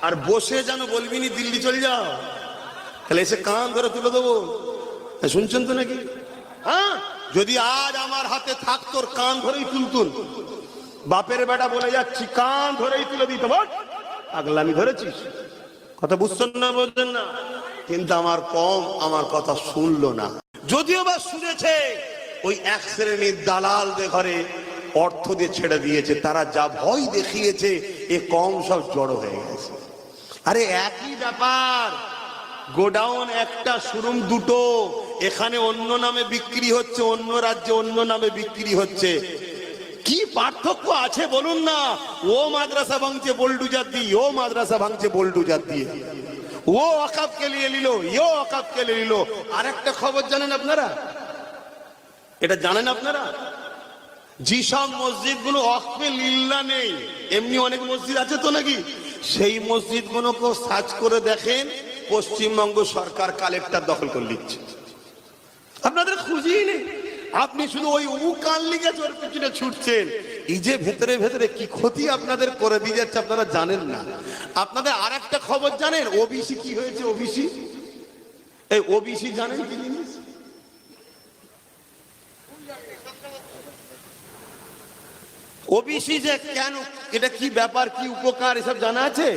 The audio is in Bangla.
আর বসে যেন বলবি নি দিল্লি চলে যাও, তাহলে এসে কান ধরে তুলে দেবো। শুনছেন তো নাকি? হ্যাঁ, যদি আজ আমার হাতে থাকতো কান ধরেই তুলতুন। বাপের বেটা বলে যাচ্ছি, কান ধরেই তুলে দিত। আগলামি ধরেছিস, কথা বুঝছেন না, বলছেন না? কিন্তু আমার কম আমার কথা শুনলো না। যদিও বা শুনেছে, ওই এক শ্রেণীর দালালদের ঘরে অর্থ দিয়ে ছেড়ে দিয়েছে, তারা যা ভয় দেখিয়েছে এ কম সব জড়ো হয়ে গেছে। আরে একই ব্যাপার, গোডাউন একটা, শোরুম দুটো, এখানে অন্য নামে বিক্রি হচ্ছে, অন্য রাজ্যে অন্য নামে বিক্রি হচ্ছে। কি পার্থক্য আছে বলুন না? ও মাদ্রাসা ভাঙছে বোল্ডুজার দিয়ে, ও মাদ্রাসা ভাঙছে বোল্ডুজার দিয়ে, ও ওয়াকফকে নিয়ে নিল, ইও ওয়াকফকে নিয়ে নিল। আরেকটা খবর জানেন আপনারা? এটা জানেন আপনারা? যেসব মসজিদ গুলো ওয়াকফে লিল্লাহ নেই, এমনি অনেক মসজিদ আছে তো নাকি, সেই মসজিদ গুলোকে সার্চ করে দেখেন, পশ্চিমবঙ্গ সরকার কালেক্টর দখল করে নিচ্ছে। আপনাদের খুঁজেই নেই, আপনি শুধু ওই উকান লিগে ওর পিছনে ছুটছেন। এই যে ভেতরে ভেতরে কি ক্ষতি আপনাদের করে দিয়ে যাচ্ছে আপনারা জানেন না। আপনাদের আর একটা খবর জানেন? ওবিসি কি হয়েছে? ওবিসি, এই ওবিসি জানেন কি জিনিস? ওবিসি যে কেন, এটা কি ব্যাপার, কি উপকার, এসব জানা আছে?